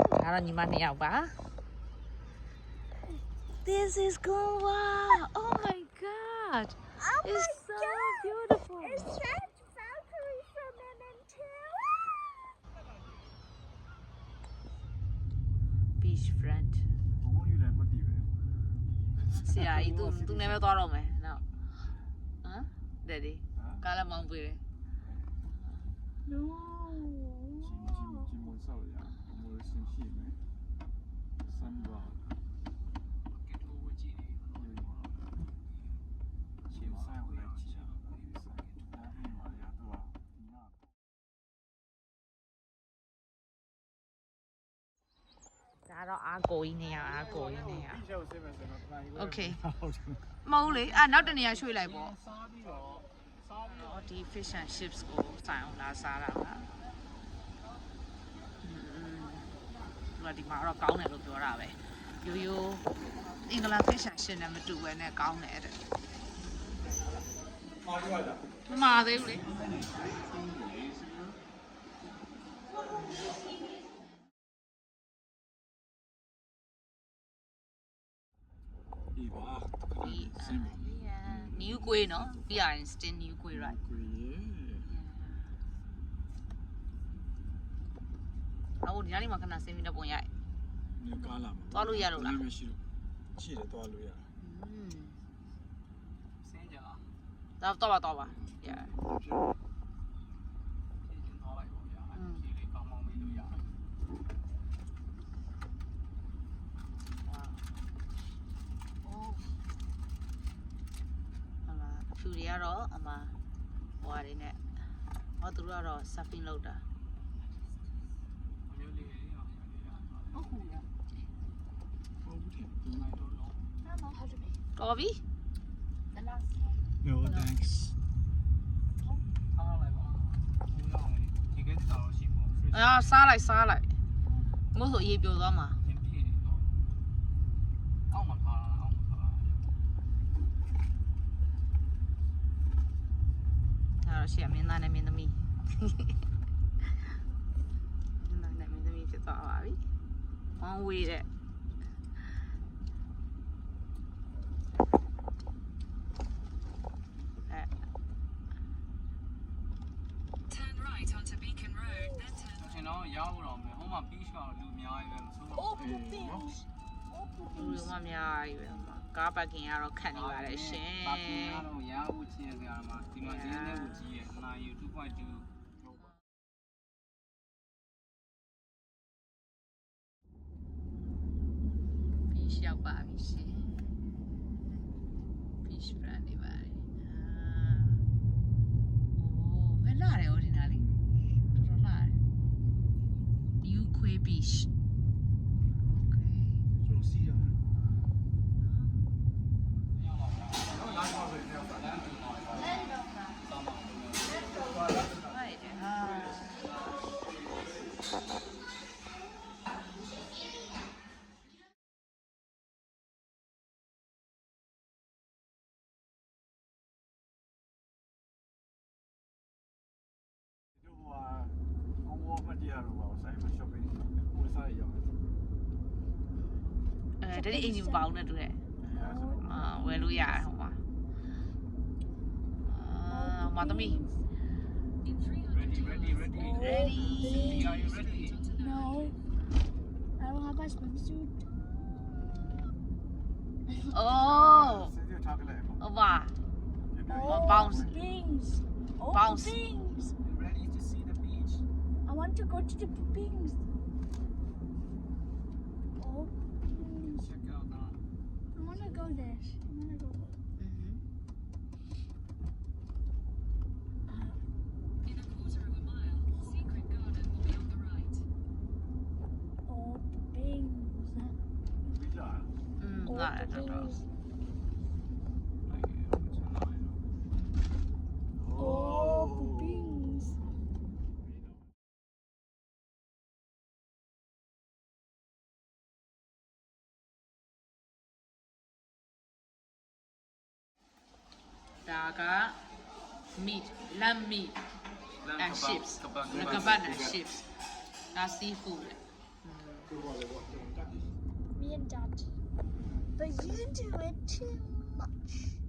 ဒါတော့ညီမ2ယောက်ပါ This is Goa. Oh my god. It's so beautiful. It's such Valkyrie from MM2. Beach front. ဘုံယူတယ်မတည်ပဲ ဆရာကြီးသူနဲ့ပဲသွားတော့မယ်နော်ဟမ်တဲ့ဒီကားလည်းမောင်းပေးတယ် No. 金毛少呀我们生气没三吧给多我记忆前三回来记下那边嘛呀对吧ဒါတော့အားကိုကြီးနေရအားကိုကြီးနေရ ရှောက်ဆေးမယ်ဆိုတော့ Okay ဟုတ်တယ် မဟုတ်လေအဲ့နောက်တနေရာရွှေ့လိုက်ပေါ့ စားပြီးတော့ ဒီ fish and chips ကိုစိုင်အောင်လာစားတာပါဒီမှာတော့ကောင်းတယ်လို့ပြောတာပဲရိုးရိုးအင်္ဂလာ fish and chips နဲ့မတူဘဲနဲ့ကောင်းတယ်တဲ့မမသေးဘူးလေ ဒီပါ ဒီnew ကွေးနော် PRN still new ကွေး right ကိုရေ အခုဒီနေ့မှခဏဆင်းပြီးတော့ပုံရိုက် နေကားလာမှာ သွားလို့ရလို့လား မရှိလို့ရှိတယ်သွားလို့ရ ဆင်းကြလား တော့ပါ yeah ဖြည့်ချင်းသွားလိုက်ပေါ့ဗျာဖြည့်လေးကောင်းကောင်းပြီးလို့ရတယ် အဖြူတွေကတော့အမဟွာတွေနဲ့ဟောသူတို့ကတော့ surfing လုပ်တာ မျိုးလေးတွေရော Oh, yeah. ဟုတ်တယ် နိုင်တော့တော့ I don't know how to make တော်ပြီ the last one. No thanks ထားလိုက်ပါဘူးတော့ဒီကဲတောင်ရှိပေါ့ အာစားလိုက်ငို့ဆိုအေးပြောသွားမှာ ဖြည့်ဖြည့်နေတော့အောက်မှာထားတာအောက်မှာထားတာ ဒါတော့ရှေ့မင်းသားနဲ့မင်းသမီးမင်းသားနဲ့မင်းသမီးဖြစ်သွားပါပြီ one way တဲ့ Turn right onto Beacon Road, then turn ကျွန်တော်ရောက်တော့မယ်ဟိုမှာ beach ကတော့လူအများကြီးပဲမဆိုးတော့ Oh, things. Oh, လူ things. မများကြီးပဲကားပါကင်ကတော့ခတ်နေပါတယ်ရှင် ပါကင်ကတော့ရအောင်ချင်းစရာမှာဒီမှာဈေးနဲ့ကိုကြီးရဲ့နိုင်ယူ2.2 fish ရောက်ပါပြီရှင် fish brand တွေပါတယ်ဘယ်လာတယ်ဟောဒီနားလေးတော်လာတယ် New Quay Beach Okay ကျွန်တော်စီးရတယ် right တို့ကကောင်းဝမတရားတော့ပါဆိုင်မှာ shopping ကိုယ်စားရောက်တယ် တတိအင်ဂျင်ပေါင်းနဲ့တူတယ်ဝယ်လို့ရတယ်ဟိုမှာမသမီး in 300 ready ready are you ready No. I don't have my swimsuit. oh စဉ်းစားထားကြလိုက်ပါ ဟုတ်ပါ Oh, bounce. Pings. Oh, Bounce. Pings. ready to see the beach I want to go to the Pings. Oh, Pings. check out that I want to go there. I want to go there. in a quarter of a mile. Secret garden will be on the right. Oh, Pings. ပြီးလာ Oh, လာတယ်တော်တော် Pings. โอ้ Oh, Pings. ဒါက meat lamb meat and chips ငကပတ် and chips ဒါ seafood လေ Me and Dad. But you do it too much.